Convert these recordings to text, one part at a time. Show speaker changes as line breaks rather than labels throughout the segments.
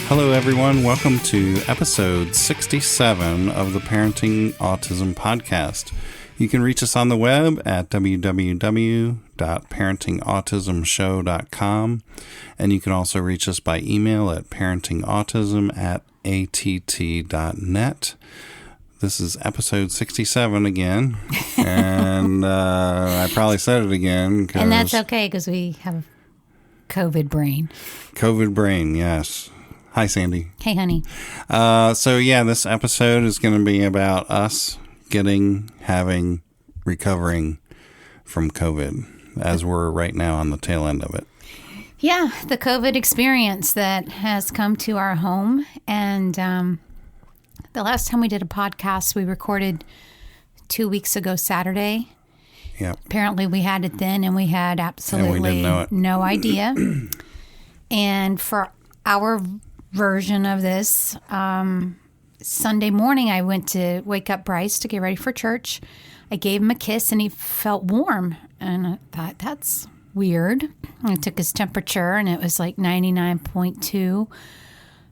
Hello, everyone. Welcome to episode 67 of the Parenting Autism Podcast. You can reach us on the web at www.parentingautismshow.com, and you can also reach us by email at parentingautism@att.net. This is episode 67 again, and I probably said it again.
And that's okay, because we have COVID brain.
COVID brain, yes. Hi, Sandy.
Hey, honey.
This episode is going to be about us recovering from COVID, as we're right now on the tail end of it.
Yeah, the COVID experience that has come to our home. And the last time we did a podcast, we recorded 2 weeks ago Saturday.
Yep.
Apparently we had it then, and we had absolutely no idea. And for our version of this, Sunday morning I went to wake up Bryce to get ready for church. I gave him a kiss and he felt warm, and I thought, that's weird. I took his temperature and it was like 99.2.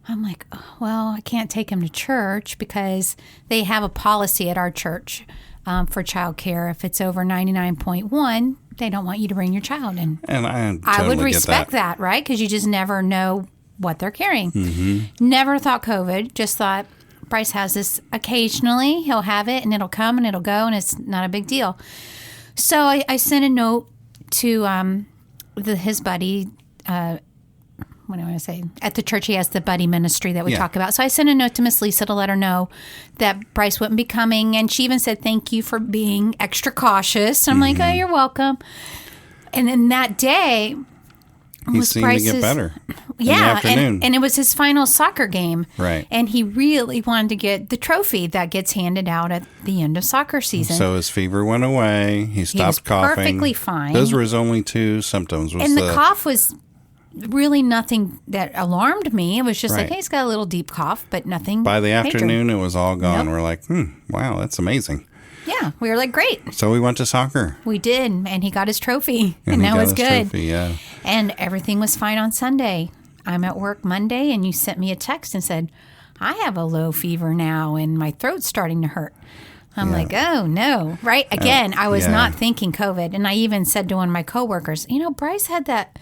I'm like, oh, well, I can't take him to church because they have a policy at our church for childcare. If it's over 99.1, they don't want you to bring your child in.
And I
would respect that, right? Because you just never know what they're carrying.
Mm-hmm.
Never thought COVID, just thought Bryce has this occasionally. He'll have it and it'll come and it'll go and it's not a big deal. So I sent a note to his buddy, what do I want to say? At the church, he has the buddy ministry that we talk about. So I sent a note to Miss Lisa to let her know that Bryce wouldn't be coming. And she even said, thank you for being extra cautious. And I'm like, oh, you're welcome. And then that day,
he seemed to get better.
Yeah,
in the afternoon.
And it was his final soccer game.
Right.
And he really wanted to get the trophy that gets handed out at the end of soccer season.
So his fever went away. He stopped coughing.
Perfectly fine.
Those were his only two symptoms.
And the cough was really nothing that alarmed me. It was just like, hey, he's got a little deep cough, but nothing
By the
major.
afternoon, it was all gone.
Nope.
We're like, wow, that's amazing.
Yeah, we were like, great.
So we went to soccer.
We did, and he got his trophy, and that was good.
Trophy, yeah.
And everything was fine on Sunday. I'm at work Monday, and you sent me a text and said, I have a low fever now, and my throat's starting to hurt. I'm like, oh, no. Right? Again, I was not thinking COVID. And I even said to one of my coworkers, Bryce had that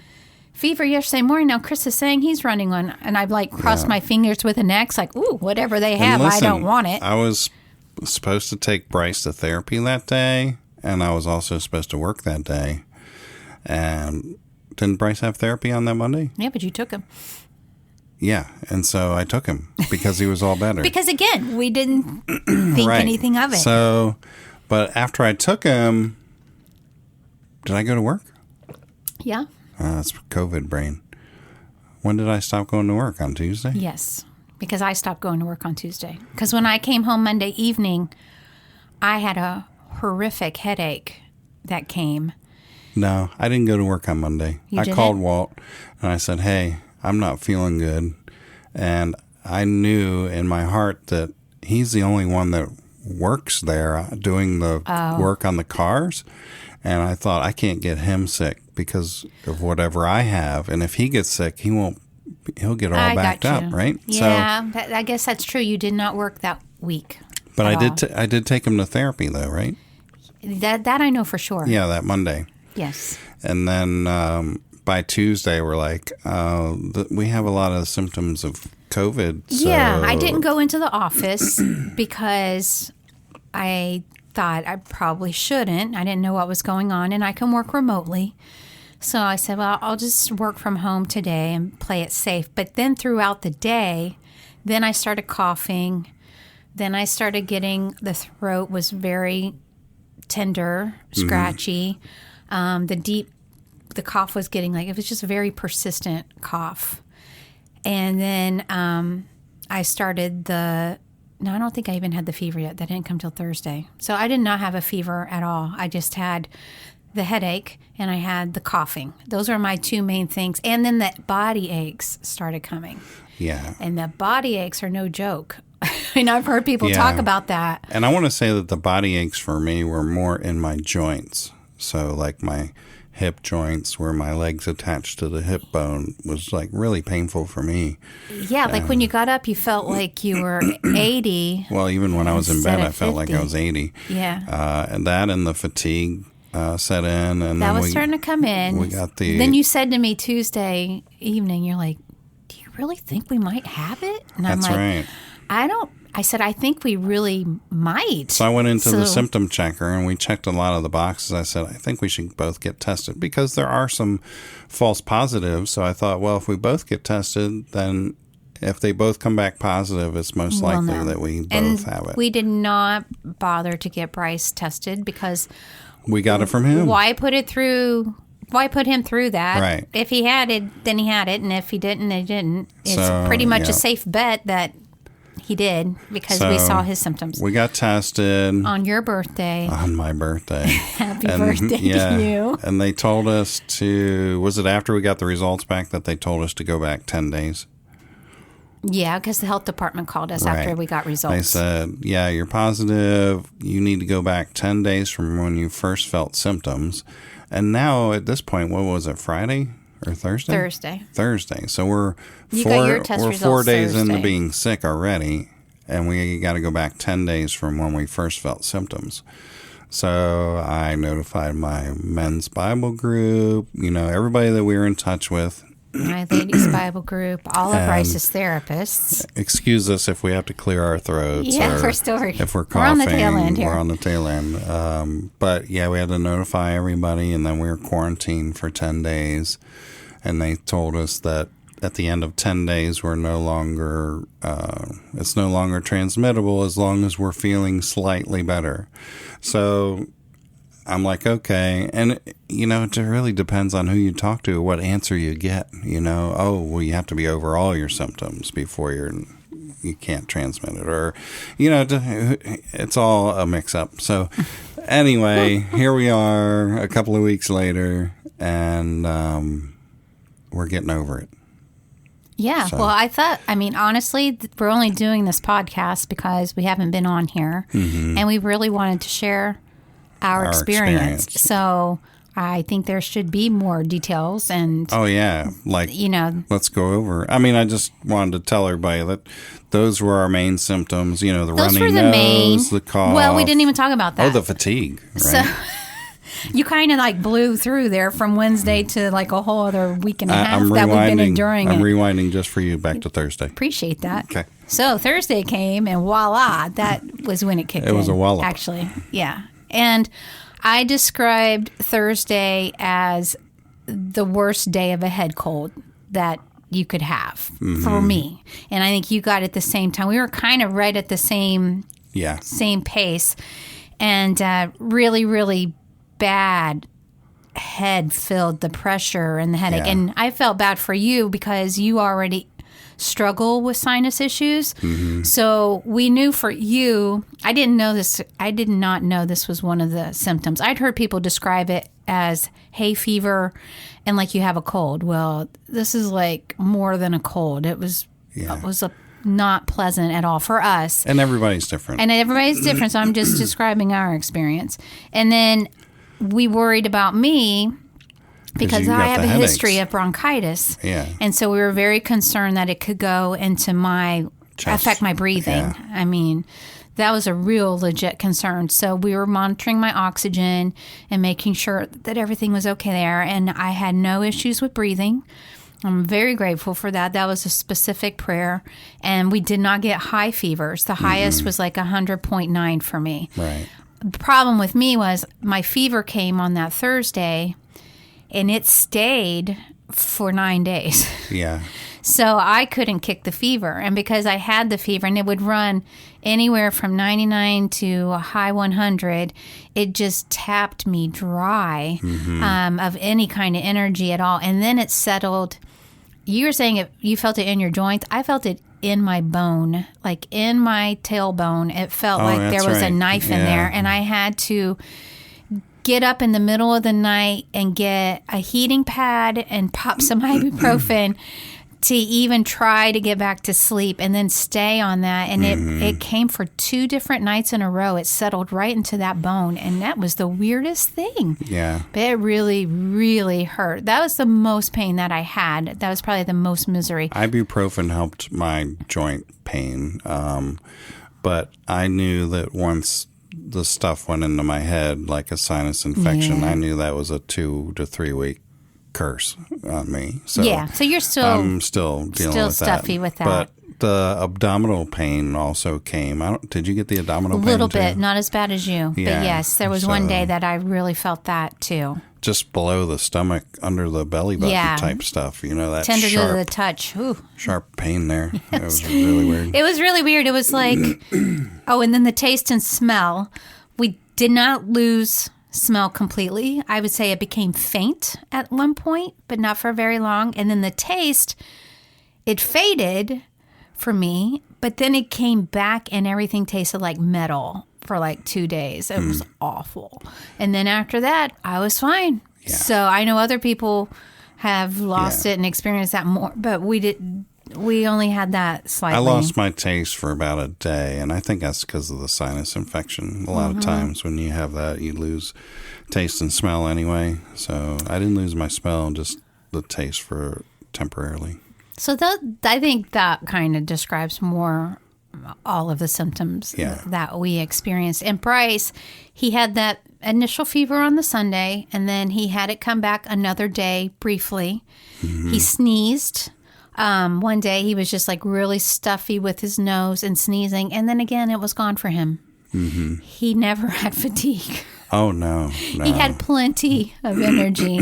fever yesterday morning. Now Chris is saying he's running one. And I've crossed my fingers with an X, like, ooh, whatever they have,
listen,
I don't want it.
I was supposed to take Bryce to therapy that day, and I was also supposed to work that day. And didn't Bryce have therapy on that Monday?
Yeah, but you took him.
Yeah, and so I took him because he was all better.
Because, again, we didn't think anything of it.
So, but after I took him, did I go to work?
Yeah.
That's COVID brain. When did I stop going to work? On Tuesday?
Yes, because I stopped going to work on Tuesday. Because when I came home Monday evening, I had a horrific headache that came.
No, I didn't go to work on Monday. I called Walt and I said, hey, I'm not feeling good. And I knew in my heart that he's the only one that works there doing the work on the cars. And I thought, I can't get him sick because of whatever I have. And if he gets sick, he'll get all backed up, right?
Yeah, so, I guess that's true. You did not work that week.
But I did take him to therapy, though, right?
That I know for sure.
Yeah, that Monday.
Yes.
And then by Tuesday, we're like, we have a lot of symptoms of COVID. So.
Yeah, I didn't go into the office because I thought I probably shouldn't. I didn't know what was going on, and I can work remotely. So I said, well, I'll just work from home today and play it safe. But then throughout the day, then I started coughing. Then I started getting, the throat was very tender, scratchy. The cough was getting it was just a very persistent cough. And then I started I don't think I even had the fever yet. That didn't come till Thursday. So I did not have a fever at all. I just had the headache and I had the coughing. Those are my two main things. And then the body aches started coming.
Yeah.
And the body aches are no joke. And I've heard people talk about that.
And I want to say that the body aches for me were more in my joints. So like my hip joints where my legs attached to the hip bone was like really painful for me.
Yeah, like when you got up, you felt like you were 80.
Well, even when I was in bed, I felt like I was 80.
Yeah.
And that and the fatigue set in. And
that
then
was starting to come in.
We got the...
Then you said to me Tuesday evening, you're like, do you really think we might have it? And
That's right.
I said, I think we really might.
So I went into the symptom checker and we checked a lot of the boxes. I said, I think we should both get tested because there are some false positives. So I thought, well, if we both get tested, then if they both come back positive, it's most likely that we both have it.
We did not bother to get Bryce tested because
we got it from him.
Why put him through that?
Right.
If he had it, then he had it. And if he didn't, he didn't. It's pretty much a safe bet that he did because we saw his symptoms.
We got tested.
On your birthday.
On my birthday.
Happy birthday to you.
And they told us was it after we got the results back that they told us to go back 10 days?
Yeah, because the health department called us after we got results.
They said, yeah, you're positive. You need to go back 10 days from when you first felt symptoms. And now at this point, what was it, Friday? Or Thursday? Thursday. So we're 4 days into being sick already, and we got to go back 10 days from when we first felt symptoms. So I notified my men's Bible group, everybody that we were in touch with.
My ladies' Bible group, all of Bryce's therapists.
Excuse us if we have to clear our throats.
Yeah, we're still
if we're coughing.
We're on the tail end here.
We're on the tail end. But yeah, we had to notify everybody, and then we were quarantined for 10 days. And they told us that at the end of 10 days, it's no longer transmittable as long as we're feeling slightly better. So I'm like, okay. And, it really depends on who you talk to, what answer you get. You have to be over all your symptoms before you can't transmit it. Or, it's all a mix-up. So anyway, here we are a couple of weeks later, and we're getting over it.
Yeah. So. Well, honestly, we're only doing this podcast because we haven't been on here. Mm-hmm. And we really wanted to share our experience. So I think there should be more details. And
oh, yeah. Let's go over. I just wanted to tell everybody that those were our main symptoms. The running nose, the cough.
Well, we didn't even talk about that.
Oh, the fatigue. Right?
So you kind of blew through there from Wednesday to a whole other week and a half that we've been enduring.
I'm rewinding just for you back to Thursday.
Appreciate that.
Okay.
So Thursday came and voila, that was when it kicked in.
It was a wallop.
Actually, yeah. And I described Thursday as the worst day of a head cold that you could have for me. And I think you got it the same time. We were kind of right at the same pace. And really, really bad head filled the pressure and the headache. Yeah. And I felt bad for you because you already struggle with sinus issues. Mm-hmm. So we knew for you, I did not know this was one of the symptoms. I'd heard people describe it as hay fever and like you have a cold. Well, this is more than a cold. It was not pleasant at all for us.
And everybody's different.
So I'm just describing our experience. And then we worried about me because I have a history of bronchitis.
Yeah.
And so we were very concerned that it could go into affect my breathing. Yeah. That was a real legit concern. So we were monitoring my oxygen and making sure that everything was okay there. And I had no issues with breathing. I'm very grateful for that. That was a specific prayer. And we did not get high fevers. The highest was 100.9 for me.
Right.
The problem with me was my fever came on that Thursday, and it stayed for 9 days.
Yeah.
So I couldn't kick the fever. And because I had the fever, and it would run anywhere from 99 to a high 100, it just tapped me dry of any kind of energy at all. And then it settled. You were saying you felt it in your joints. I felt it in my bone, in my tailbone. It felt like there was a knife in there, and I had to get up in the middle of the night and get a heating pad and pop some ibuprofen to even try to get back to sleep and then stay on that. And it came for 2 different nights in a row. It settled right into that bone. And that was the weirdest thing.
Yeah.
But it really, really hurt. That was the most pain that I had. That was probably the most misery.
Ibuprofen helped my joint pain. But I knew that once the stuff went into my head, like a sinus infection, I knew that was a 2 to 3 week curse on me. So
so you're still
I'm still dealing with
stuffy
that.
with that.
But the abdominal pain also came. Did you get the abdominal pain?
A little bit, not as bad as you.
Yeah.
But yes, there was one day that I really felt that too.
Just below the stomach, under the belly button type stuff. You know, that
tender
sharp,
to the touch. Ooh.
Sharp pain there. It was really weird.
It was really weird. It was like, and then the taste and smell. We did not lose smell completely. I would say it became faint at one point, but not for very long. And then the taste, it faded for me, but then it came back and everything tasted like metal for like 2 days. It was awful. And then after that, I was fine. Yeah. So I know other people have lost it and experienced that more, but we only had that slightly.
I lost my taste for about a day, and I think that's because of the sinus infection. A lot of times when you have that, you lose taste and smell anyway. So I didn't lose my smell, just the taste for temporarily.
So I think that kind of describes more all of the symptoms that we experienced. And Bryce, he had that initial fever on the Sunday, and then he had it come back another day briefly. He sneezed. One day he was just like really stuffy with his nose and sneezing. And then again, it was gone for him. He never had fatigue.
Oh, no.
He had plenty of energy.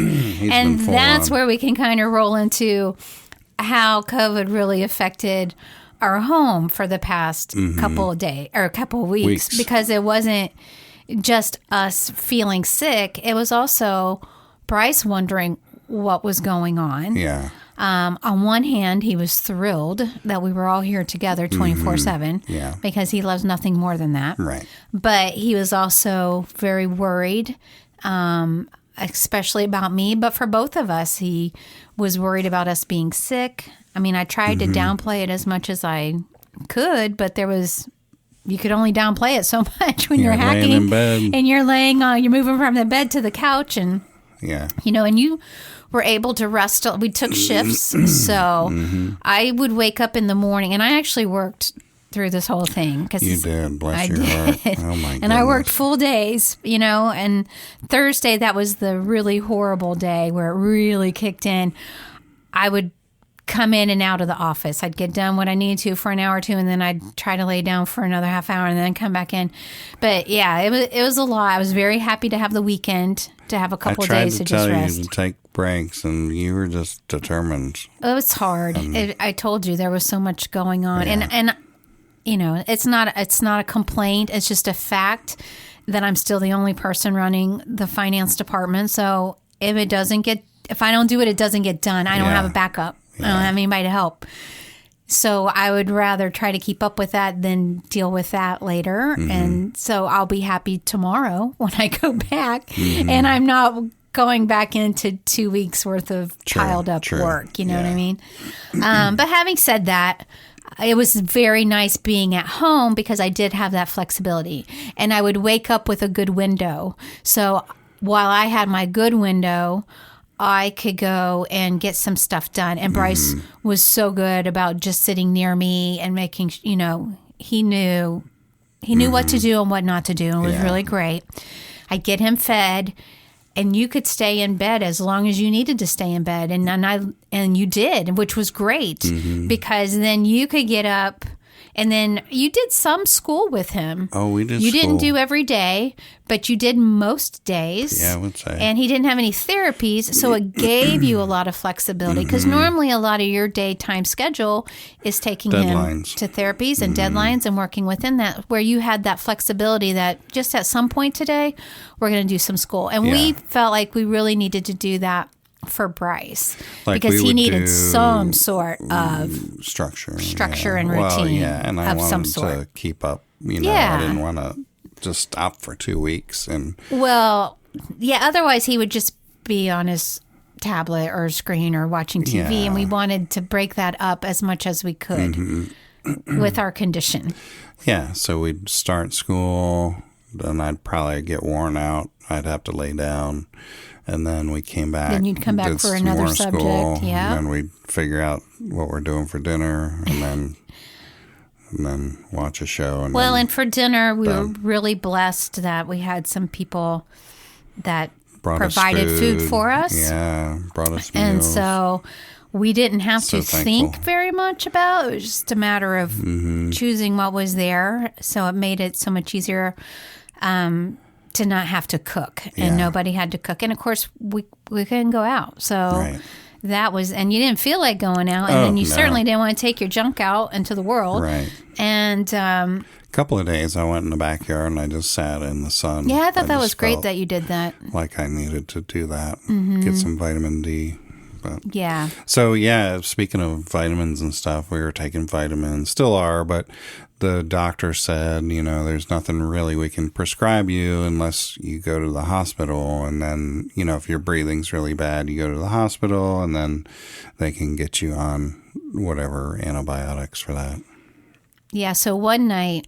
And that's where we can kind of roll into how COVID really affected our home for the past couple of days or a couple of weeks. Because it wasn't just us feeling sick. It was also Bryce wondering what was going on.
Yeah.
On one hand, he was thrilled that we were all here together 24/7 because he loves nothing more than that.
Right.
But he was also very worried, especially about me. But for both of us, he was worried about us being sick. I mean, I tried to downplay it as much as I could, but you could only downplay it so much when you're hacking
in bed.
And you're you're moving from the bed to the couch and, and you were able to rest. We took shifts. So I would wake up in the morning, and I actually worked through this whole thing.
You did, bless your heart. Oh, my goodness.
And I worked full days, and Thursday, that was the really horrible day where it really kicked in. I would come in and out of the office. I'd get done what I needed to for an hour or two, and then I'd try to lay down for another half hour and then come back in. But yeah, it was a lot. I was very happy to have the weekend, to have a couple of days to just rest.
I tried to tell you to take breaks, and you were just determined.
It was hard. I told you there was so much going on, and it's not a complaint. It's just a fact that I'm still the only person running the finance department. So if I don't do it, it doesn't get done. I don't have a backup. I don't have anybody to help. So I would rather try to keep up with that than deal with that later. And so I'll be happy tomorrow when I go back and I'm not going back into 2 weeks worth of piled up work. You know what I mean? But having said that, it was very nice being at home because I did have that flexibility, and I would wake up with a good window. So while I had my good window, I could go and get some stuff done. And Bryce was so good about just sitting near me and making, he knew what to do and what not to do. And it was really great. I'd get him fed, and you could stay in bed as long as you needed to stay in bed. And you did, which was great because then you could get up. And then you did some school with him.
Oh, we did
You
school.
didn't do every day, but you did most days.
Yeah, I would say.
And he didn't have any therapies, so it gave you a lot of flexibility. Because normally a lot of your daytime schedule is taking him to therapies and deadlines and working within that, where you had that flexibility that just at some point today, we're going to do some school. And we felt like we really needed to do that for Bryce because he needed some sort of structure and routine
and I wanted to keep up. I didn't want to just stop for 2 weeks. And
Yeah, otherwise he would just be on his tablet or screen or watching TV, and we wanted to break that up as much as we could with our condition.
Yeah, so we'd start school, then I'd probably get worn out. I'd have to lay down, and then we came back.
Then you'd come back for another subject.
School,
yeah.
And then we'd figure out what we're doing for dinner, and then watch a show.
And for dinner, we were really blessed that we had some people that provided food for us.
Yeah, brought us meals.
And so we didn't have to think very much about it. It was just a matter of choosing what was there. So it made it so much easier to not have to cook. And nobody had to cook. And, of course, we couldn't go out. So that was – and you didn't feel like going out. And then you certainly didn't want to take your junk out into the world.
Right.
And a
couple of days I went in the backyard and I just sat in the sun.
Yeah, I thought that was great that you did that.
Like I needed to do that, get some vitamin D. But,
yeah.
So, speaking of vitamins and stuff, we were taking vitamins, still are, but the doctor said, there's nothing really we can prescribe you unless you go to the hospital. And then, if your breathing's really bad, you go to the hospital and then they can get you on whatever antibiotics for that. Yeah,
so one night,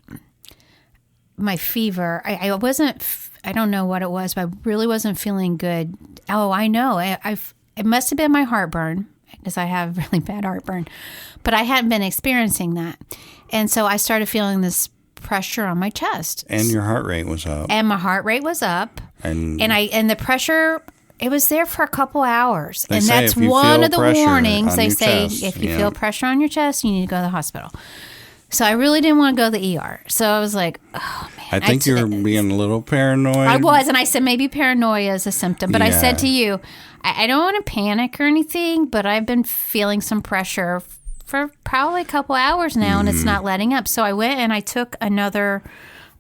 my fever, I don't know what it was, but I really wasn't feeling good. Oh, I know. It must have been my heartburn, because I have really bad heartburn, but I hadn't been experiencing that. And so I started feeling this pressure on my chest.
And your heart rate was up.
And my heart rate was up. And the pressure, it was there for a couple hours. And that's one of the warnings. They say, if you feel pressure on your chest, you need to go to the hospital. So I really didn't want to go to the ER. So I was like, oh, man.
I think you were being a little paranoid.
I was. And I said, maybe paranoia is a symptom. But I said to you, I don't want to panic or anything, but I've been feeling some pressure for probably a couple hours now, and it's not letting up. So I went and I took another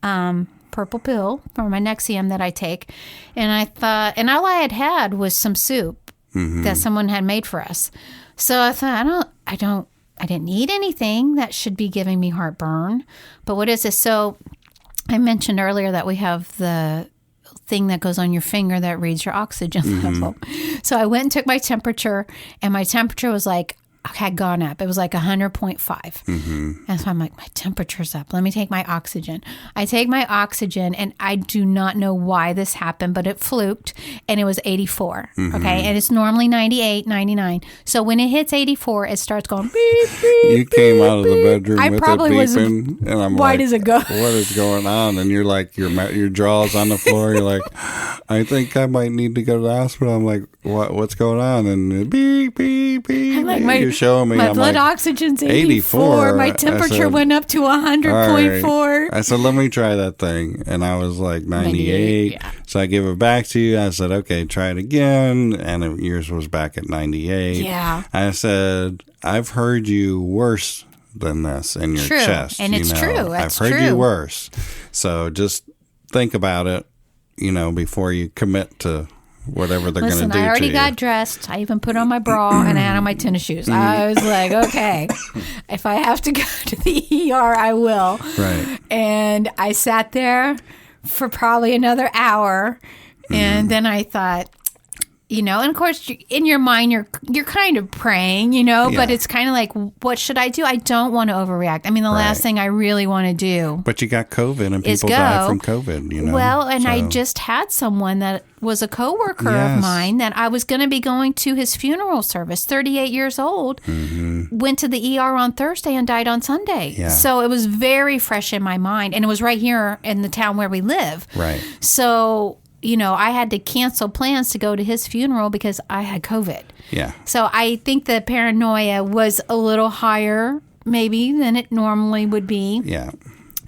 purple pill for my Nexium that I take. And I thought, and all I had was some soup that someone had made for us. So I thought, I didn't eat anything that should be giving me heartburn. But what is this? So I mentioned earlier that we have the thing that goes on your finger that reads your oxygen level. So I went and took my temperature, and my temperature was had gone up. It was 100.5. And so I'm like, my temperature's up. Let me take my oxygen. I take my oxygen, and I do not know why this happened, but it fluked, and it was 84. Okay. And it's normally 98, 99. So when it hits 84, it starts going beep, beep.
You came out of the bedroom with it
beeping.
And I'm
why does it go?
What is going on? And you're like, your jaw's on the floor. You're like, I think I might need to go to the hospital. I'm like, what's going on? And beep, beep, beep.
I'm like,
you're showing me.
My blood oxygen's 84. My temperature went up to 100.4.
I said, let me try that thing. And I was like 98. Yeah. So I give it back to you. I said, okay, try it again. And yours was back at 98.
Yeah.
I said, I've heard you worse than this in your chest.
And it's true.
I've heard you worse. So just think about it, before you commit to whatever they're going to do to you.
I already got dressed. I even put on my bra and I had on my tennis shoes. I was like, okay, if I have to go to the ER, I will.
Right.
And I sat there for probably another hour. And then I thought, and of course, in your mind, you're kind of praying, but it's kind of like, what should I do? I don't want to overreact. I mean, the last thing I really want to do.
But you got COVID, and people die from COVID,
Well, and I just had someone that was a coworker of mine that I was going to be going to his funeral service, 38 years old, went to the ER on Thursday and died on Sunday.
Yeah.
So it was very fresh in my mind, and it was right here in the town where we live.
Right.
So I had to cancel plans to go to his funeral because I had COVID.
Yeah.
So I think the paranoia was a little higher maybe than it normally would be.
Yeah.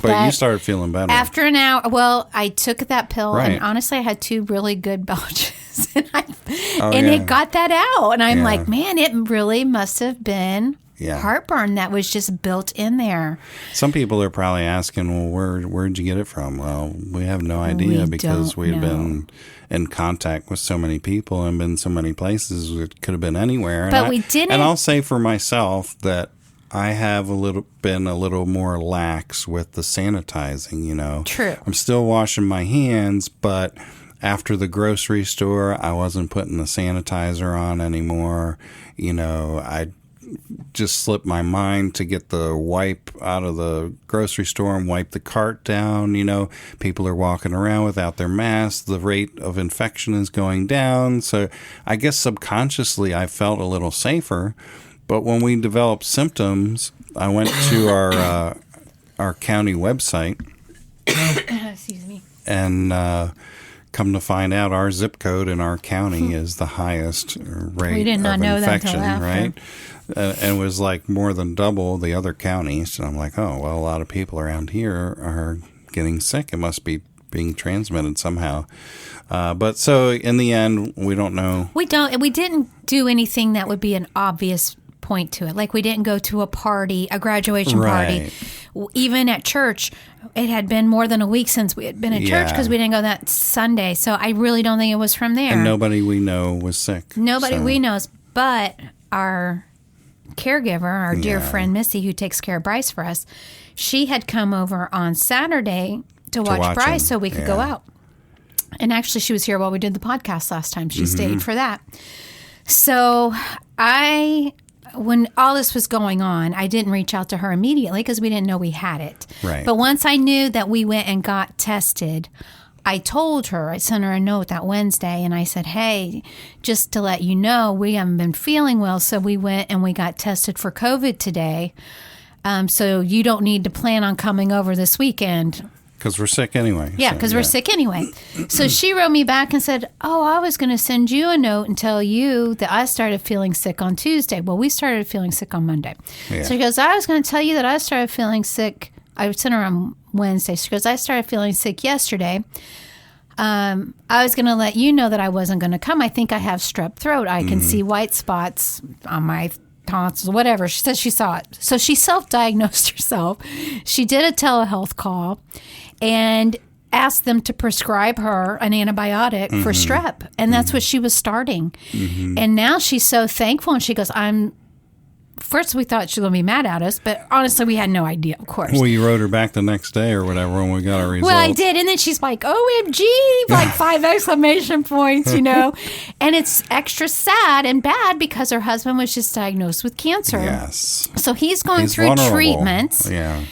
But you started feeling better.
After an hour, I took that pill, and honestly, I had 2 really good belches. and it got that out. And I'm like, man, it really must have been heartburn that was just built in there.
Some people are probably asking, well, where'd you get it from? Well, we have no idea because we've been in contact with so many people and been so many places. It could have been anywhere.
But we didn't.
And I'll say for myself that I have been a little more lax with the sanitizing,
True.
I'm still washing my hands, but After the grocery store, I wasn't putting the sanitizer on anymore. I just slipped my mind to get the wipe out of the grocery store and wipe the cart down. People are walking around without their masks. The rate of infection is going down. So I guess subconsciously I felt a little safer. But when we developed symptoms, I went to our county website.
Excuse me.
And come to find out, our zip code in our county is the highest rate of infection, right? And it was like more than double the other counties. And I'm like, oh, well, a lot of people around here are getting sick. It must be being transmitted somehow. But so in the end, we don't know. We
didn't do anything that would be an obvious point to it. Like we didn't go to a party, a graduation party. Even at church, it had been more than a week since we had been at church because we didn't go that Sunday. So I really don't think it was from there.
And nobody we know was sick.
Nobody we know, but our caregiver, our dear friend Missy, who takes care of Bryce for us, she had come over on Saturday to watch Bryce so we could go out. And actually, she was here while we did the podcast last time. She stayed for that. So when all this was going on, I didn't reach out to her immediately because we didn't know we had it.
Right.
But once I knew that we went and got tested, I told her, I sent her a note that Wednesday, and I said, hey, just to let you know, we haven't been feeling well, so we went and we got tested for COVID today. So you don't need to plan on coming over this weekend.
Because we're sick anyway.
Yeah, because we're sick anyway. So she wrote me back and said, oh, I was going to send you a note and tell you that I started feeling sick on Tuesday. Well, we started feeling sick on Monday. Yeah. So she goes, I was going to tell you that I started feeling sick. I sent her on Wednesday. She goes, I started feeling sick yesterday. I was going to let you know that I wasn't going to come. I think I have strep throat. I can see white spots on my tonsils, whatever. She said she saw it. So she self-diagnosed herself. She did a telehealth call and asked them to prescribe her an antibiotic for strep. And that's what she was starting. And now she's so thankful. And she goes, first we thought she was going to be mad at us, but honestly, we had no idea, of course.
Well, you wrote her back the next day or whatever when we got our results.
Well, I did. And then she's like, OMG, like 5 exclamation points, And it's extra sad and bad because her husband was just diagnosed with cancer.
Yes.
So he's going through treatments.
Yeah.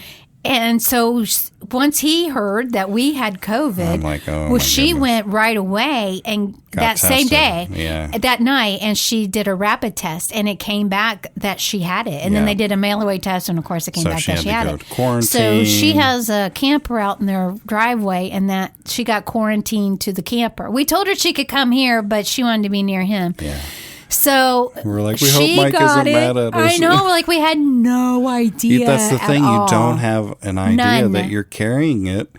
And so once he heard that we had COVID,
I'm like,
she went right away and got tested. Same day, that night, and she did a rapid test, and it came back that she had it. And then they did a mail-away test, and of course it came back that she had it.
Quarantine.
So she has a camper out in their driveway, and that she got quarantined to the camper. We told her she could come here, but she wanted to be near him.
Yeah.
So
we're like, we hope Mike isn't mad at us.
I know, like we had no idea.
That's the thing;
you
don't have an idea that you're carrying it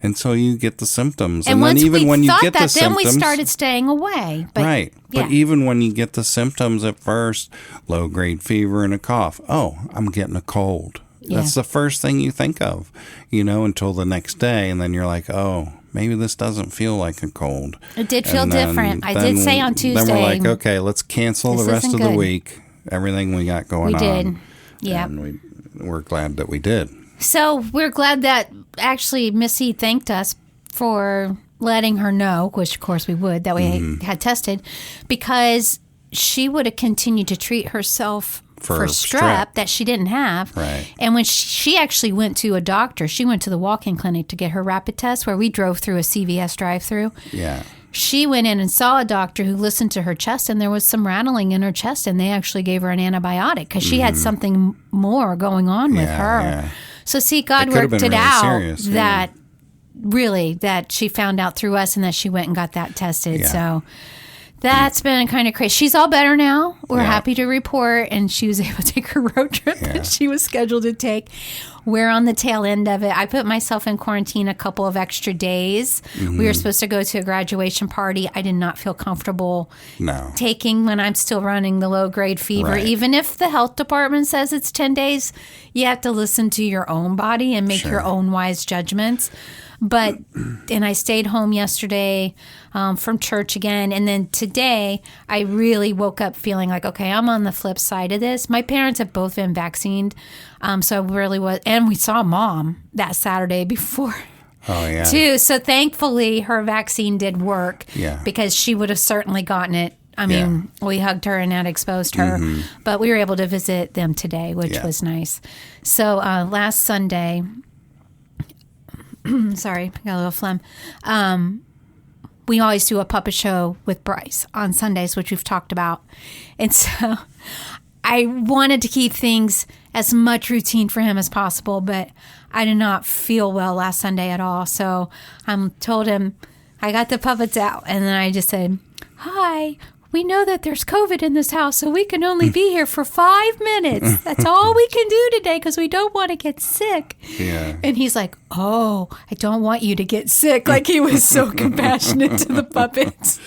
until you get the symptoms.
And
then even when you get the symptoms,
then we started staying away. But,
right. But even when you get the symptoms at first, low-grade fever and a cough. Oh, I'm getting a cold. Yeah. That's the first thing you think of, until the next day, and then you're like, oh, maybe this doesn't feel like a cold.
It did feel different. I did say on Tuesday.
Then we're like, okay, let's cancel the rest of the week, everything we got going on.
We did. Yeah.
And we're glad that we did.
So we're glad that actually Missy thanked us for letting her know, which of course we would, that we had tested, because she would have continued to treat herself for strep that she didn't have.
Right.
And when she actually went to a doctor, she went to the walk-in clinic to get her rapid test where we drove through a CVS drive-through.
Yeah.
She went in and saw a doctor who listened to her chest, and there was some rattling in her chest, and they actually gave her an antibiotic because she had something more going on with her. Yeah. So see, God worked it out serious, that really that she found out through us and that she went and got that tested. Yeah. So that's been kind of crazy. She's all better now. We're happy to report. And she was able to take her road trip that she was scheduled to take. We're on the tail end of it. I put myself in quarantine a couple of extra days. We were supposed to go to a graduation party. I did not feel comfortable taking when I'm still running the low-grade fever. Right. Even if the health department says it's 10 days, you have to listen to your own body and make your own wise judgments. And I stayed home yesterday from church again. And then today, I really woke up feeling like, okay, I'm on the flip side of this. My parents have both been vaccinated. So I really was. And we saw Mom that Saturday before too. So thankfully, her vaccine did work because she would have certainly gotten it. I mean, we hugged her and that exposed her, but we were able to visit them today, which was nice. So last Sunday, sorry, I got a little phlegm. We always do a puppet show with Bryce on Sundays, which we've talked about. And so I wanted to keep things as much routine for him as possible, but I did not feel well last Sunday at all. So I told him I got the puppets out, and then I just said, "Hi, we know that there's COVID in this house, so we can only be here for 5 minutes. That's all we can do today because we don't want to get sick."
Yeah.
And he's like, "Oh, I don't want you to get sick." Like he was so compassionate to the puppets.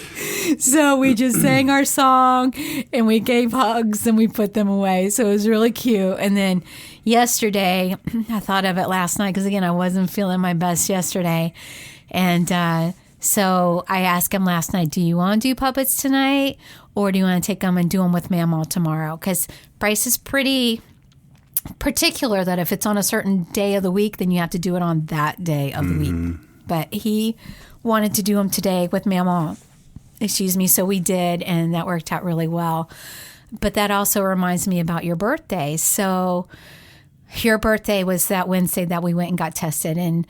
So we just sang our song and we gave hugs and we put them away. So it was really cute. And then yesterday, I thought of it last night because, again, I wasn't feeling my best yesterday. And so I asked him last night, "Do you want to do puppets tonight, or do you want to take them and do them with Mamaw tomorrow?" Because Bryce is pretty particular that if it's on a certain day of the week, then you have to do it on that day of the week. But he wanted to do them today with Mamaw. So we did, and that worked out really well. But that also reminds me about your birthday. So your birthday was that Wednesday that we went and got tested, and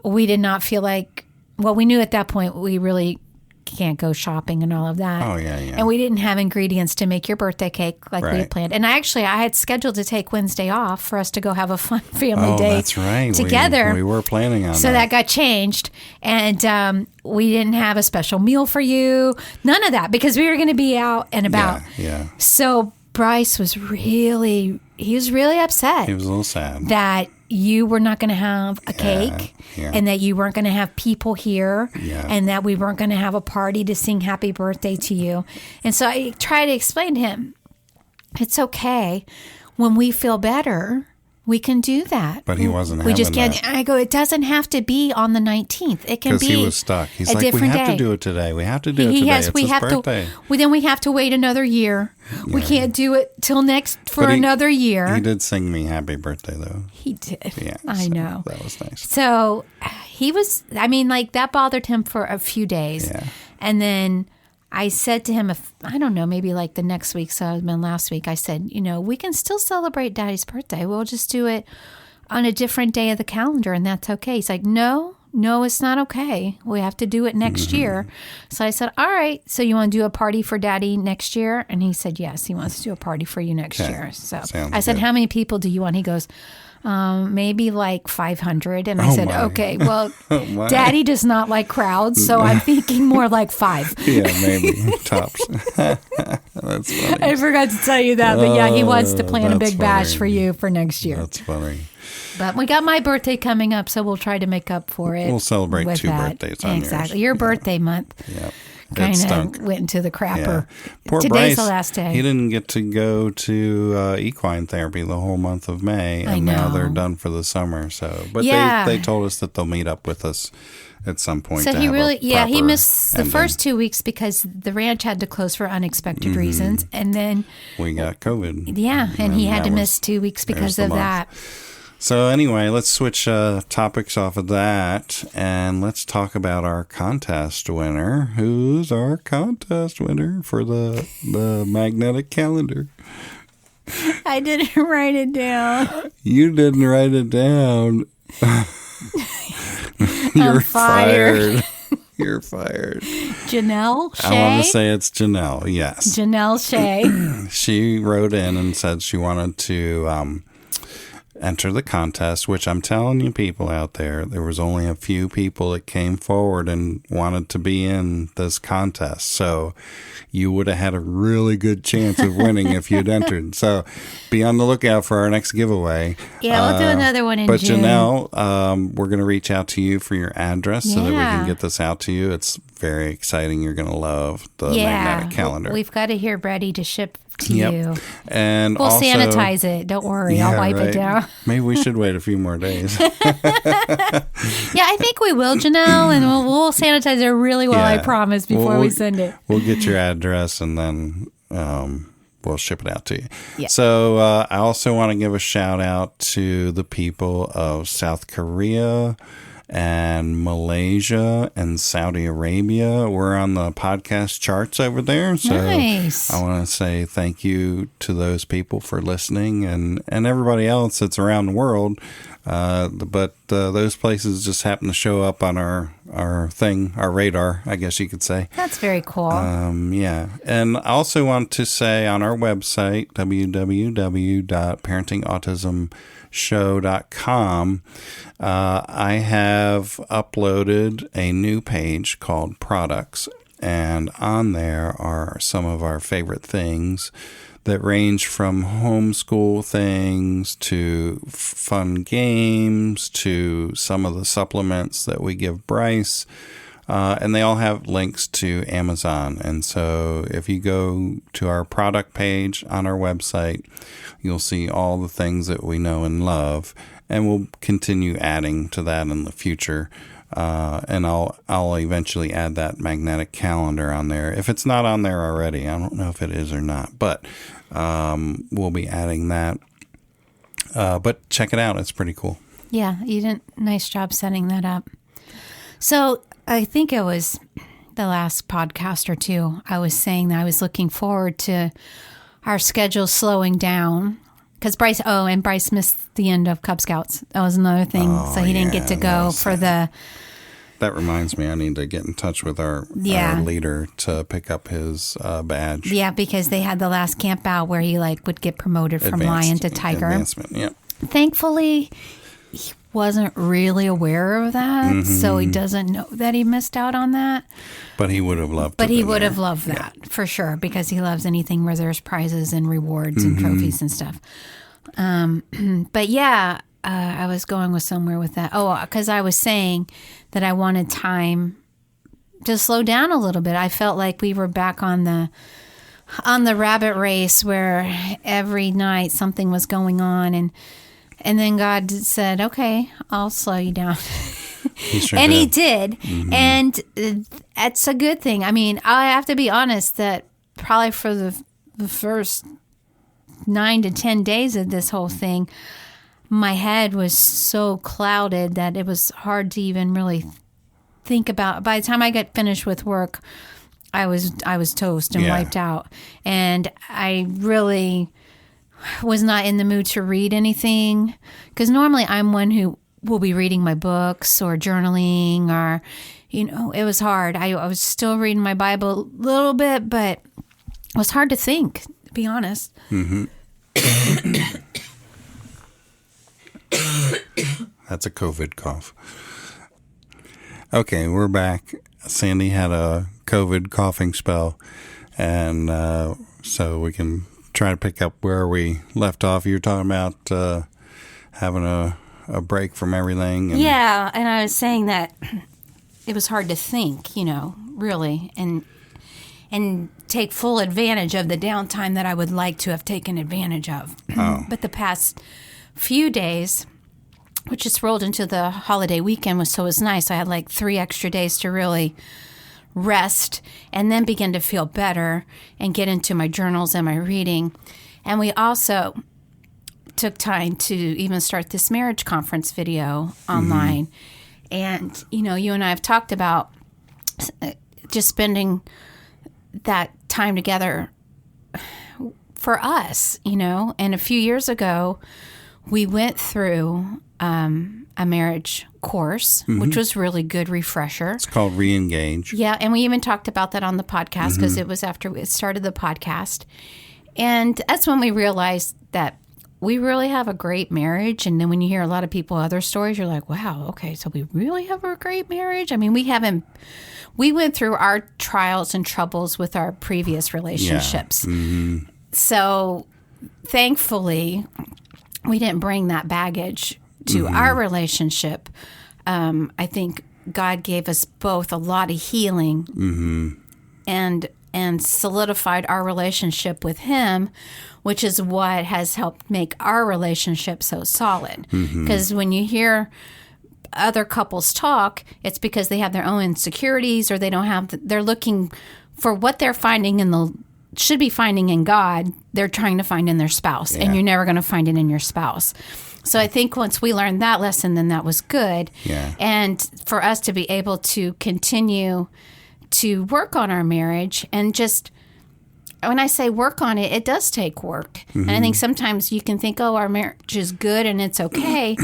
we did not feel like, well, we knew at that point we really can't go shopping and all of that.
Oh, yeah.
And we didn't have ingredients to make your birthday cake like we had planned. And I had scheduled to take Wednesday off for us to go have a fun family day
that's right.
together.
We were planning on that.
So that got changed. And we didn't have a special meal for you. None of that, because we were going to be out and about.
Yeah.
So Bryce was really upset.
He was a little sad.
That you were not going to have a cake and that you weren't going to have people here and that we weren't going to have a party to sing happy birthday to you. And so I tried to explain to him, it's okay. When we feel better, we can do that.
But he wasn't having
We just can't.
that.
I go, it doesn't have to be on the 19th. It can be
because he was stuck. He's like, we have to do it today. We have to do it today. It's his birthday.
Then we have to wait another year. We can't do it till another year.
He did sing me happy birthday, though.
He did.
Yeah,
I know.
That was nice.
So he was, that bothered him for a few days.
Yeah.
And then I said to him, I don't know, maybe like the next week, so it been last week, I said, we can still celebrate Daddy's birthday. We'll just do it on a different day of the calendar, and that's okay. He's like, no, it's not okay. We have to do it next year. So I said, all right, so you want to do a party for Daddy next year? And he said, yes, he wants to do a party for you next year. So I said, how many people do you want? He goes, maybe like 500. And I said, okay, well, Daddy does not like crowds, so I'm thinking more like 5.
Yeah, maybe. Tops. That's funny.
I forgot to tell you that, but he wants to plan a big bash for you for next year.
That's funny.
But we got my birthday coming up, so we'll try to make up for it.
We'll celebrate 2 birthdays on yours.
Exactly. Your birthday month.
Yep.
Kind of went into the crapper.
Yeah. Poor
Today's
Bryce,
the last day.
He didn't get to go to equine therapy the whole month of May, and now they're done for the summer. So, but they told us that they'll meet up with us at some point.
So he missed the
ending.
first 2 weeks because the ranch had to close for unexpected reasons, and then
we got COVID.
Yeah, and he had to miss 2 weeks because of that.
So anyway, let's switch topics off of that, and let's talk about our contest winner. Who's our contest winner for the magnetic calendar?
I didn't write it down.
You didn't write it down. You're fired. You're fired.
Janelle Shea?
I want to say it's Janelle, yes.
Janelle Shea.
She wrote in and said she wanted to enter the contest, which I'm telling you people out there was only a few people that came forward and wanted to be in this contest. So you would have had a really good chance of winning if you'd entered. So be on the lookout for our next giveaway.
Yeah, we'll do another one in
June. But Janelle, we're going to reach out to you for your address so that we can get this out to you. It's very exciting. You're going to love the magnetic calendar.
We've got it here ready to ship to you.
And
we'll
also
sanitize it. Don't worry. I'll wipe it down.
Maybe we should wait a few more days.
Yeah, I think we will, Janelle, and we'll sanitize it really well, I promise, before we send it.
We'll get your address and then we'll ship it out to you.
Yeah.
So I also want to give a shout out to the people of South Korea and Malaysia and Saudi Arabia. We're on the podcast charts over there. So
nice.
I want to say thank you to those people for listening and everybody else that's around the world. But those places just happen to show up on our radar, I guess you could say.
That's very cool.
Yeah. And I also want to say on our website, www.parentingautismshow.com, I have uploaded a new page called Products. And on there are some of our favorite things that range from homeschool things to fun games to some of the supplements that we give Bryce. And they all have links to Amazon. And so if you go to our product page on our website, you'll see all the things that we know and love. And we'll continue adding to that in the future. And I'll eventually add that magnetic calendar on there. If it's not on there already, I don't know if it is or not, but we'll be adding that. But check it out. It's pretty cool.
Yeah, you did a nice job setting that up. So I think it was the last podcast or two, I was saying that I was looking forward to our schedule slowing down. Because Bryce missed the end of Cub Scouts. That was another thing. So he didn't get to go for the...
That reminds me, I need to get in touch with our leader to pick up his badge.
Yeah, because they had the last camp out where he would get promoted from lion to tiger.
Advancement, yeah.
Thankfully, he wasn't really aware of that, so he doesn't know that he missed out on that.
But he would have loved
But he would have loved that, for sure, because he loves anything where there's prizes and rewards and trophies and stuff. But yeah, I was going with somewhere with that. Oh, because I was saying that I wanted time to slow down a little bit. I felt like we were back on the rabbit race where every night something was going on, and then God said, "Okay, I'll slow you down." And he did. And that's a good thing. I mean, I have to be honest that probably for the first 9 to 10 days of this whole thing, my head was so clouded that it was hard to even really think about. By the time I got finished with work, I was toast and wiped out. And I really was not in the mood to read anything, because normally I'm one who will be reading my books or journaling, or, it was hard. I was still reading my Bible a little bit, but it was hard to think, to be honest.
That's a COVID cough. Okay, we're back. Sandy had a COVID coughing spell, and so we can try to pick up where we left off. You were talking about having a break from everything. And
yeah, and I was saying that it was hard to think, really, and take full advantage of the downtime that I would like to have taken advantage of. But the past few days, which just rolled into the holiday weekend, so it was nice. I had 3 extra days to really rest and then begin to feel better and get into my journals and my reading. And we also took time to even start this marriage conference video online. And, you and I have talked about just spending that time together for us, And a few years ago, we went through a marriage course, which was really good refresher.
It's called Reengage.
Yeah, and we even talked about that on the podcast because it was after we started the podcast. And that's when we realized that we really have a great marriage. And then when you hear a lot of people, other stories, you're like, wow, okay, so we really have a great marriage? I mean, we went through our trials and troubles with our previous relationships. Yeah. So thankfully, we didn't bring that baggage to our relationship. I think God gave us both a lot of healing and solidified our relationship with Him, which is what has helped make our relationship so solid. Because when you hear other couples talk, it's because they have their own insecurities, or they don't have. They're looking for what they're finding should be finding in God. They're trying to find in their spouse, and you're never going to find it in your spouse. So I think once we learned that lesson, then that was good.
Yeah.
And for us to be able to continue to work on our marriage and just, when I say work on it, it does take work. And I think sometimes you can think, oh, our marriage is good and it's okay.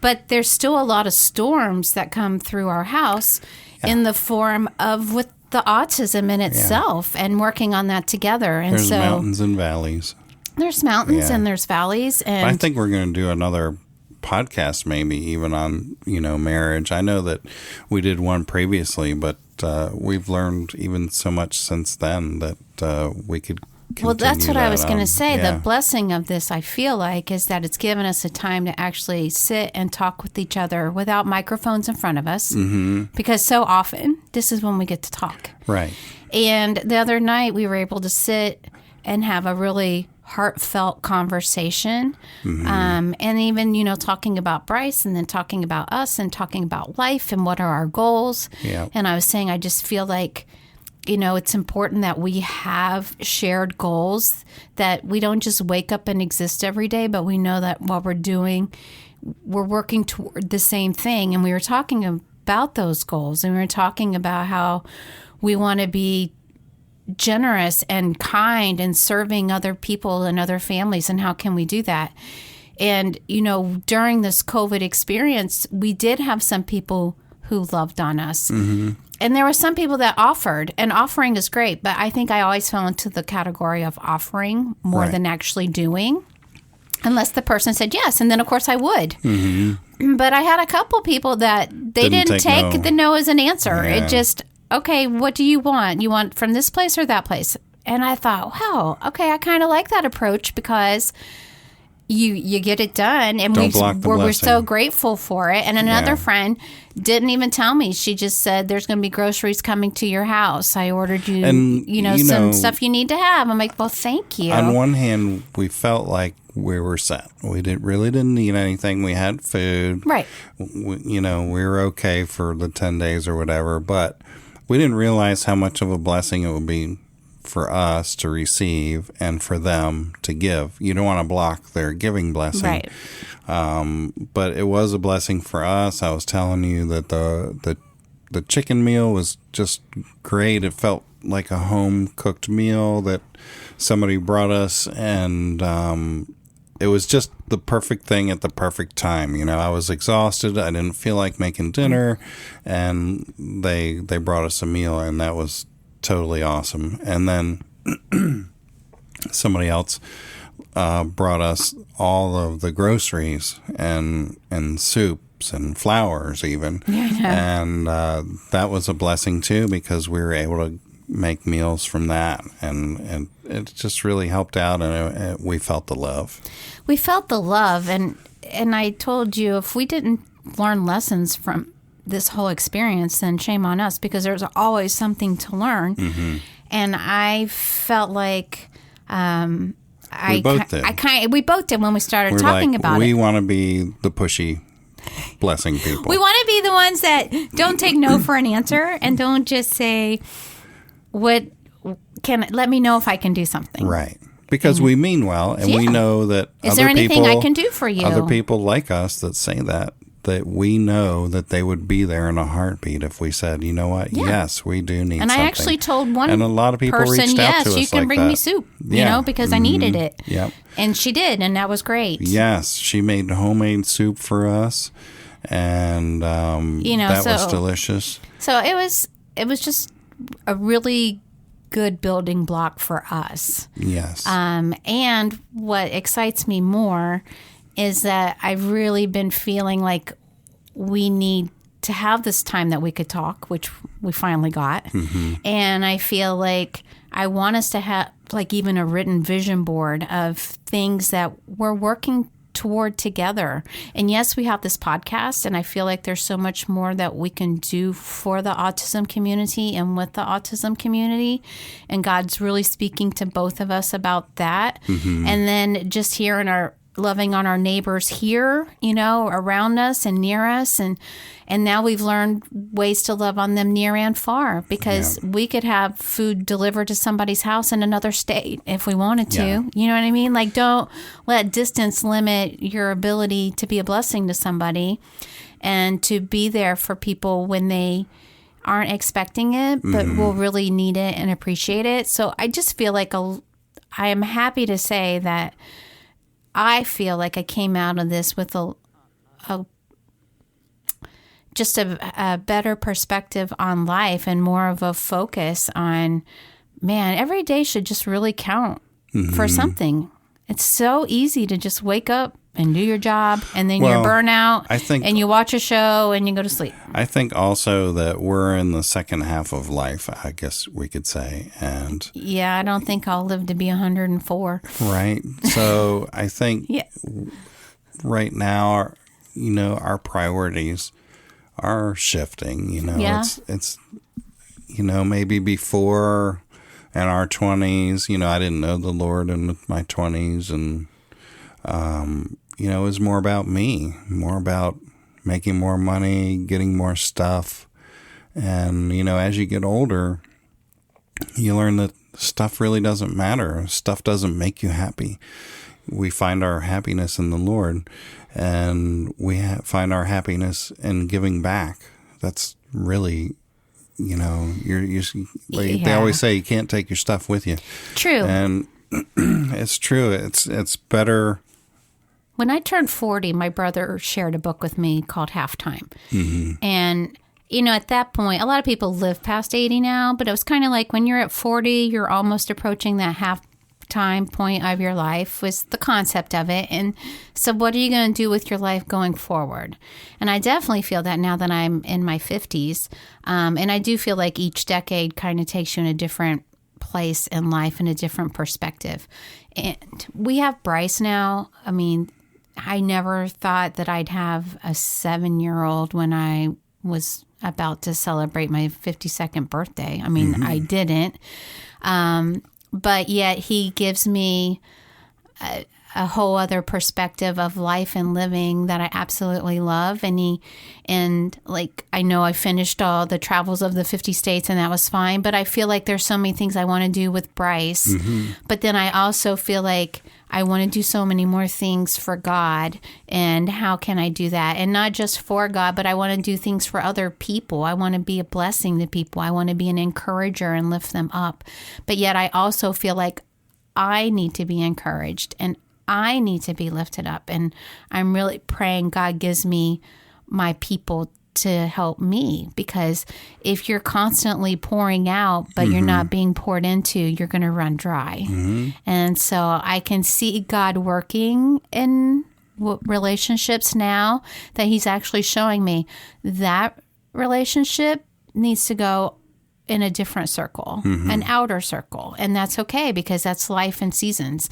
But there's still a lot of storms that come through our house in the form of with the autism in itself and working on that together. And
there's mountains and valleys.
There's mountains and there's valleys. And
I think we're going to do another podcast maybe even on, marriage. I know that we did one previously, but we've learned even so much since then that we could continue.
Well, that's what I was going to say. The blessing of this, I feel like, is that it's given us a time to actually sit and talk with each other without microphones in front of us. Because so often, this is when we get to talk.
Right.
And the other night, we were able to sit and have a really heartfelt conversation. And even, talking about Bryce and then talking about us and talking about life and what are our goals.
Yeah.
And I was saying, I just feel like, it's important that we have shared goals, that we don't just wake up and exist every day, but we know that what we're doing, we're working toward the same thing. And we were talking about those goals, and we were talking about how we want to be generous and kind and serving other people and other families, and how can we do that? And, during this COVID experience, we did have some people who loved on us. And there were some people that offered, and offering is great, but I think I always fell into the category of offering more than actually doing, unless the person said yes, and then of course I would. But I had a couple people that they didn't take the no as an answer. It just, okay, what do you want? You want from this place or that place? And I thought, wow, okay, I kind of like that approach, because you get it done, and we're so grateful for it. And another friend didn't even tell me. She just said, there's going to be groceries coming to your house. I ordered you, some stuff you need to have. I'm like, well, thank you.
On one hand, we felt like we were set. We didn't need anything. We had food.
Right.
We were okay for the 10 days or whatever, but we didn't realize how much of a blessing it would be for us to receive and for them to give. You don't want to block their giving blessing.
Right.
But it was a blessing for us. I was telling you that the chicken meal was just great. It felt like a home-cooked meal that somebody brought us, and it was just the perfect thing at the perfect time. I was exhausted. I didn't feel like making dinner, and they brought us a meal, and that was totally awesome. And then somebody else brought us all of the groceries and soups and flours even. And that was a blessing too, because we were able to make meals from that, and it just really helped out, and we felt the love. We felt the love,
and I told you, if we didn't learn lessons from this whole experience, then shame on us, because there's always something to learn. And I felt like we both did when we started talking about it.
We want to be the pushy blessing people.
We want to be the ones that don't take no for an answer, and don't just say, let me know if I can do something.
Right. Because we mean well, and we know that
is there anything I can do for you?
Other people like us that say that we know that they would be there in a heartbeat if we said, you know what, yes, we do need something.
And I actually told one
and a lot of people
person,
reached out to us
you can
like
bring
that.
me soup, because I needed it.
Yep.
And she did, and that was great.
Yes, she made homemade soup for us, and that was delicious.
So it was just a really good building block for us.
Yes.
And what excites me more is that I've really been feeling like we need to have this time that we could talk, which we finally got. And I feel like I want us to have like even a written vision board of things that we're working toward together. And yes, we have this podcast, and I feel like there's so much more that we can do for the autism community and with the autism community. And God's really speaking to both of us about that. And then just here in our loving on our neighbors here, around us and near us. And now we've learned ways to love on them near and far, because we could have food delivered to somebody's house in another state if we wanted to.
Yeah.
You know what I mean? Like, don't let distance limit your ability to be a blessing to somebody and to be there for people when they aren't expecting it, but will really need it and appreciate it. So I just feel like I am happy to say that I feel like I came out of this with a better perspective on life and more of a focus on, man, every day should just really count for something. It's so easy to just wake up and do your job, and then you're burnout, and you watch a show and you go to sleep.
I think also that we're in the second half of life, I guess we could say. And
yeah, I don't think I'll live to be 104.
Right. So I think right now, our priorities are shifting. It's maybe before in our 20s, I didn't know the Lord in my 20s, and it was more about me, more about making more money, getting more stuff. And, as you get older, you learn that stuff really doesn't matter. Stuff doesn't make you happy. We find our happiness in the Lord, and we find our happiness in giving back. That's really, they always say you can't take your stuff with you.
True.
And it's true. It's better.
When I turned 40, my brother shared a book with me called Halftime. And, at that point, a lot of people live past 80 now, but it was kind of like when you're at 40, you're almost approaching that halftime point of your life, was the concept of it. And so what are you going to do with your life going forward? And I definitely feel that now that I'm in my 50s. And I do feel like each decade kind of takes you in a different place in life and a different perspective. And we have Bryce now. I mean, I never thought that I'd have a 7-year-old when I was about to celebrate my 52nd birthday. I mean, I didn't. But yet he gives me a whole other perspective of life and living that I absolutely love. And I know I finished all the travels of the 50 states, and that was fine. But I feel like there's so many things I want to do with Bryce. But then I also feel like I want to do so many more things for God. And how can I do that? And not just for God, but I want to do things for other people. I want to be a blessing to people. I want to be an encourager and lift them up. But yet I also feel like I need to be encouraged, and I need to be lifted up. And I'm really praying God gives me my people to help me, because if you're constantly pouring out, but you're not being poured into, you're going to run dry. And so I can see God working in relationships now, that he's actually showing me that relationship needs to go in a different circle, an outer circle. And that's okay, because that's life and seasons.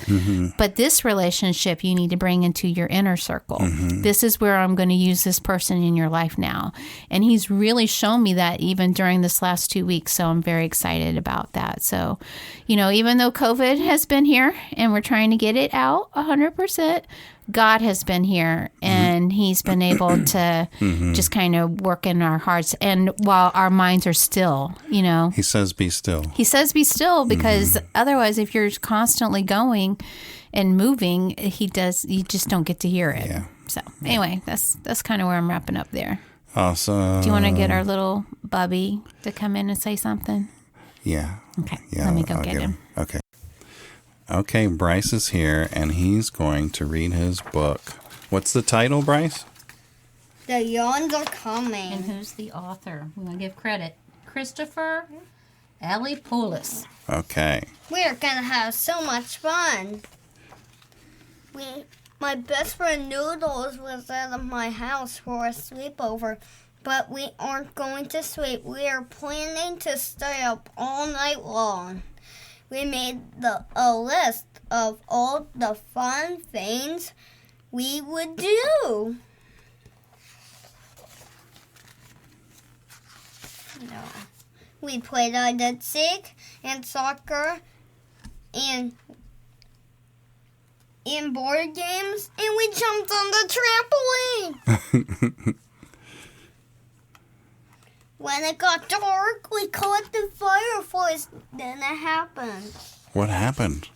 But this relationship you need to bring into your inner circle. This is where I'm going to use this person in your life now. And he's really shown me that even during this last 2 weeks. So I'm very excited about that. So, even though COVID has been here and we're trying to get it out 100%, God has been here, and he's been able to just kind of work in our hearts. And while our minds are still, He says, be still. He says, be still, because otherwise, if you're constantly going and moving, you just don't get to hear it. Yeah. So anyway, that's kind of where I'm wrapping up there.
Awesome.
Do you want to get our little Bubby to come in and say something?
Yeah.
Okay. Yeah, let me go get him.
Okay. Okay, Bryce is here, and he's going to read his book. What's the title, Bryce?
The Yawns Are Coming.
And who's the author? We want to give credit. Christopher Alipoulos.
Okay.
We're going to have so much fun. My best friend Noodles was at my house for a sleepover, but we aren't going to sleep. We are planning to stay up all night long. We made a list of all the fun things we would do. No. We played hide and seek and soccer, and in board games, and we jumped on the trampoline. When it got dark, we caught the fireflies. Then it happened.
What happened?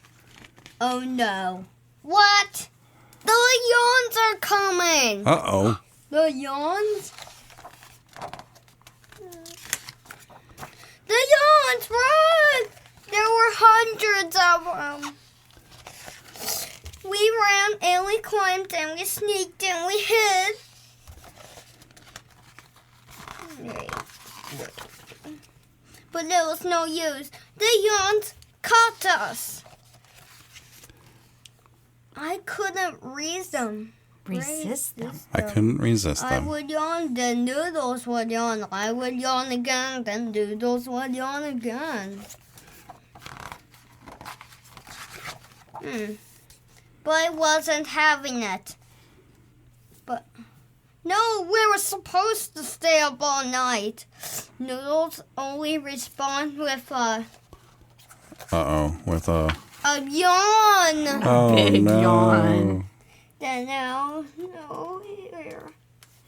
Oh no. What? The yawns are coming.
Uh-oh.
The yawns? The yawns, run! There were hundreds of them. We ran and we climbed and we sneaked and we hid. But there was no use. The yawns caught us. I couldn't resist them.
I couldn't resist them.
I would yawn, then Noodles would yawn. I would yawn again, then Noodles would yawn again. But I wasn't having it. But no, we were supposed to stay up all night. Noodles only respond with a yawn.
Oh,
big
no.
yawn.
Then nowhere.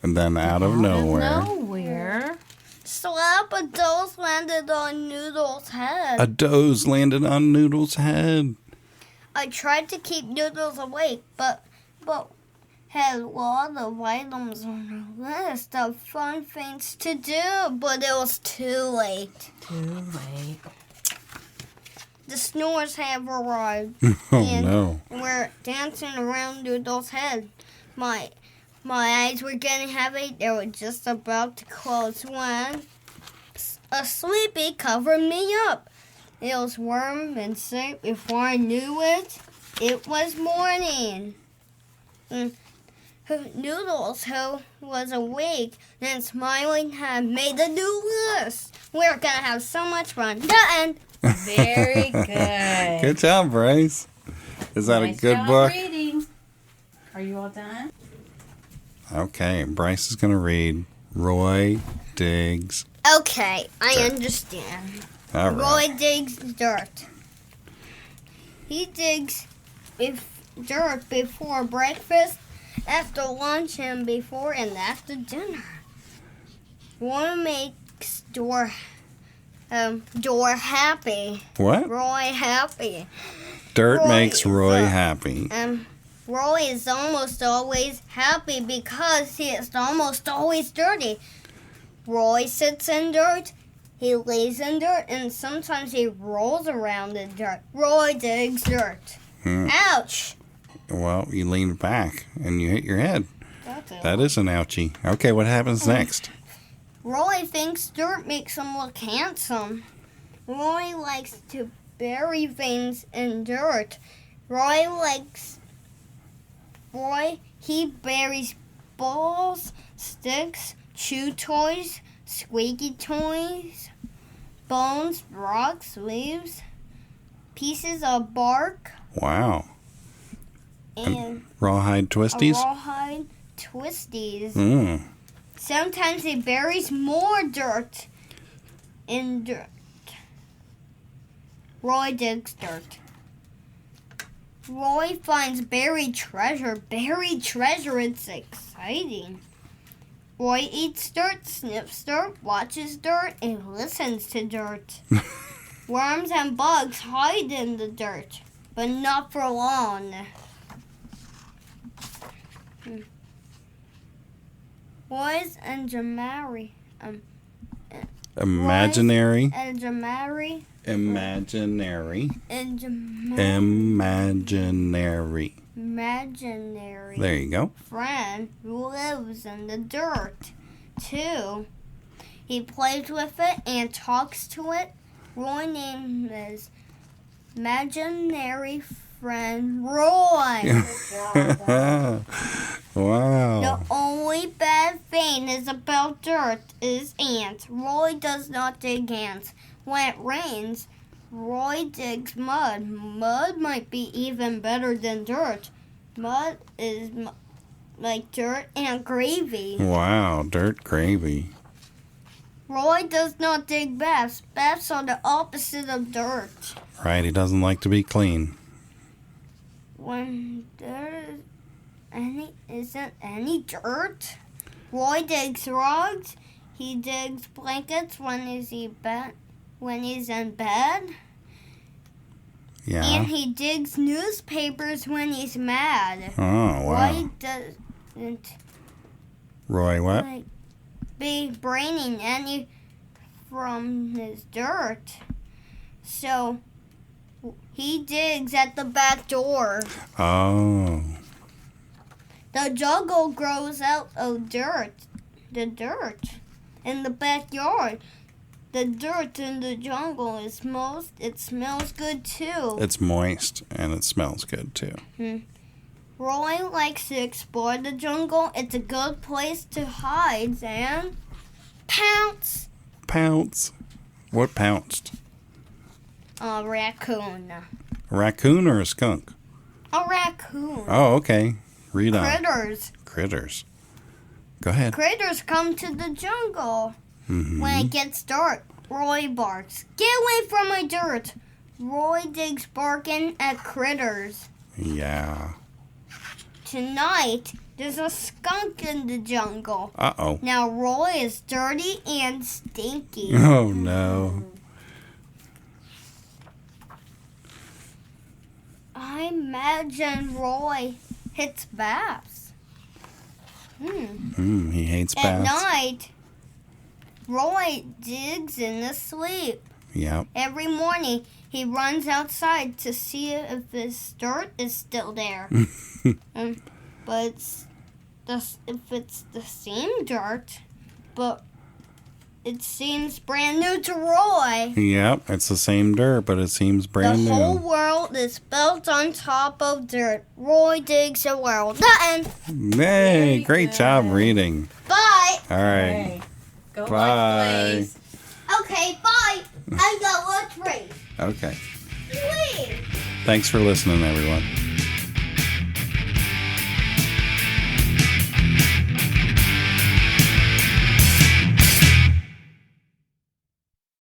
And then out of nowhere.
Slap a dose landed on Noodles' head.
A dose landed on Noodles' head.
I tried to keep Noodles awake, but had a lot of items on the list of fun things to do, but it was too late. The snores have arrived.
No.
We're dancing around Noodles' head. My eyes were getting heavy. They were just about to close when a sleepy covered me up. It was warm and safe. Before I knew it, it was morning. Noodles, who was awake and smiling, had made a new list. We're going to have so much fun. The end.
Very good.
Good job, Bryce. Is that
Nice
a good
job
book?
Reading. Are you all done?
Okay, Bryce is going to read Roy Digs.
Okay, I understand.
All right.
Roy digs dirt. He digs dirt before breakfast, after lunch, and before and after dinner. Roy makes Door happy.
What?
Roy happy.
Dirt makes Roy happy.
Roy is almost always happy because he is almost always dirty. Roy sits in dirt, he lays in dirt, and sometimes he rolls around in dirt. Roy digs dirt. Ouch!
Well, you leaned back and you hit your head.
That's it.
That is an ouchie. Okay, what happens next?
Roy thinks dirt makes him look handsome. Roy likes to bury things in dirt. He buries balls, sticks, chew toys, squeaky toys, bones, rocks, leaves, pieces of bark.
Wow.
And
rawhide twisties?
Rawhide twisties. Sometimes he buries more dirt in dirt. Roy digs dirt. Roy finds buried treasure. Buried treasure, it's exciting. Roy eats dirt, sniffs dirt, watches dirt, and listens to dirt. Worms and bugs hide in the dirt, but not for long. Roy's imaginary.
Imaginary. There you go.
Friend lives in the dirt, too. He plays with it and talks to it. Roy named his imaginary friend Roy.
Wow.
The only bad thing is about dirt is ants. Roy does not dig ants. When it rains, Roy digs mud. Mud might be even better than dirt. Mud is like dirt and gravy.
Wow, dirt gravy.
Roy does not dig baths. Baths are the opposite of dirt.
Right, he doesn't like to be clean.
when there isn't any dirt, Roy digs rugs. He digs blankets when he's in bed.
Yeah.
And he digs newspapers when he's mad.
Oh, wow.
Roy doesn't
Roy, what?
be braining any from his dirt. So he digs at the back door.
Oh.
The jungle grows out of the dirt in the backyard. The dirt in the jungle is moist. It smells good too.
It's moist and it smells good too.
Roy likes to explore the jungle. It's a good place to hide and pounce.
Pounce. What pounced?
A raccoon.
A raccoon or a skunk?
A raccoon.
Oh, okay. Read on.
Critters.
Go ahead.
Critters come to the jungle.
Mm-hmm.
When it gets dark, Roy barks, "Get away from my dirt!" Roy digs barking at critters.
Yeah.
Tonight, there's a skunk in the jungle.
Uh-oh.
Now Roy is dirty and stinky.
Oh, no.
I imagine Roy hits baths.
He hates baths.
At night, Roy digs in his sleep.
Yep.
Every morning, he runs outside to see if his dirt is still there. But if it's the same dirt, but it seems brand new to Roy.
Yep, it's the same dirt, but it seems brand new.
The whole world is built on top of dirt. Roy digs a world. The end.
Hey, great job reading.
Bye.
All right.
Hey, go
Bye.
watch plays.
Okay, bye. I got watch race.
Okay.
Please.
Thanks for listening, everyone.